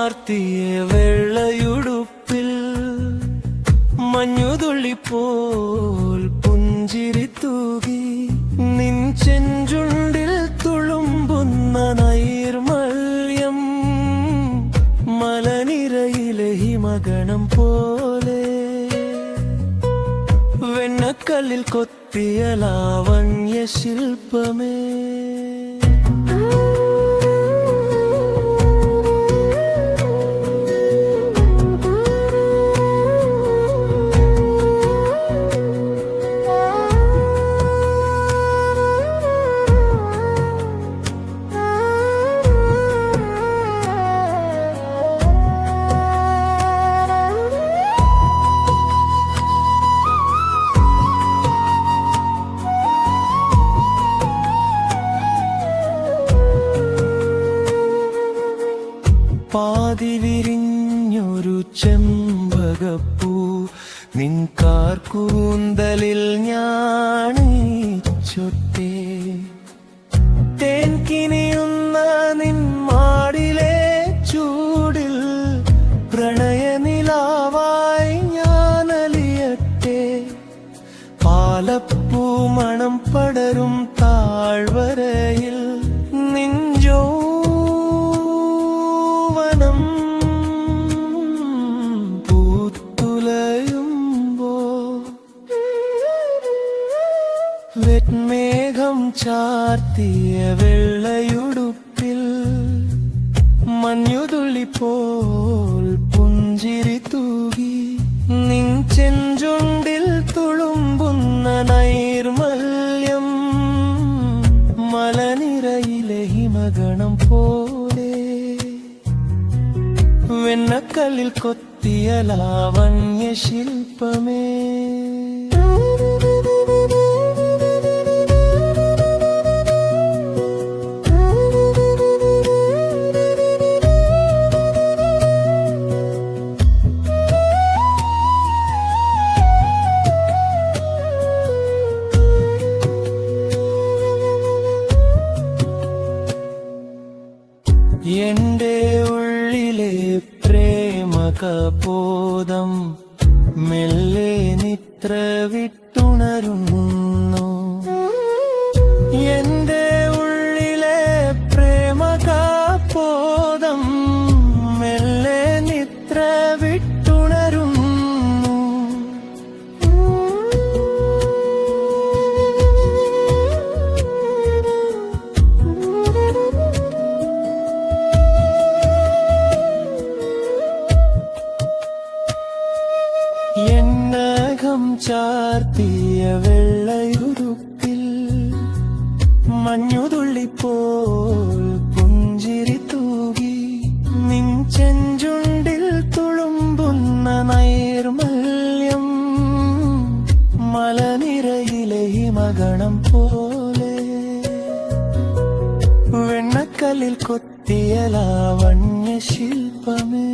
ചാർത്തിയ വെള്ളയുടുപ്പിൽ മഞ്ഞുതുള്ളി പോൽ പുഞ്ചിരി തൂകി നിൻ ചെഞ്ചുണ്ടിൽ തുളുമ്പുന്ന നൈർമല്യം മലനിരയിലെ ഹിമഗണം പോലെ വെണ്ണക്കല്ലിൽ കൊത്തിയ ലാവണ്യ ശില്പമേ. പാതി വിരിഞ്ഞൊരു ചെമ്പകപ്പൂ നിൻ കാർക്കൂന്തലിൽ ഞാണീച്ചൊട്ടേ തേൻ കിനിയുന്ന നിൻ മാടിലെ ചൂടിൽ പ്രണയനിലാവായി ഞാനലിയട്ടെ. പാലപ്പൂ മണം പടരും താഴ്വരയിൽ നിഞ്ചോ വെണ്മേഘം ചാർത്തിയ വെള്ളയുടുപ്പിൽ മഞ്ഞുതുള്ളി പോൽ പുഞ്ചിരി തൂകി നിൻ ചെഞ്ചുണ്ടിൽ തുളുമ്പുന്ന നൈർമല്യം മലനിരയിലെ ഹിമഗണം പോലെ വെണ്ണക്കല്ലിൽ കൊത്തിയ ലാവണ്യ ശില്പമേ. എന്റെ ഉള്ളിലെ പ്രേമകബോധം മെല്ലെ നിദ്ര വിട്ടുണരുന്നു. എന്റെ ഉള്ളിലെ പ്രേമകബോധം മെല്ലെ നിദ്ര വിട്ടുണരുന്നു. എന്നകം ചാർത്തിയ വെള്ളയുടുപ്പിൽ മഞ്ഞുതുള്ളി പോൽ പുഞ്ചിരി തൂകി നിൻ ചെഞ്ചുണ്ടിൽ തുളുമ്പുന്ന നൈർമല്യം മലനിരയിലെ ഹിമഗണം പോലെ വെണ്ണക്കല്ലിൽ കൊത്തിയ ലാവണ്യ ശില്പമേ.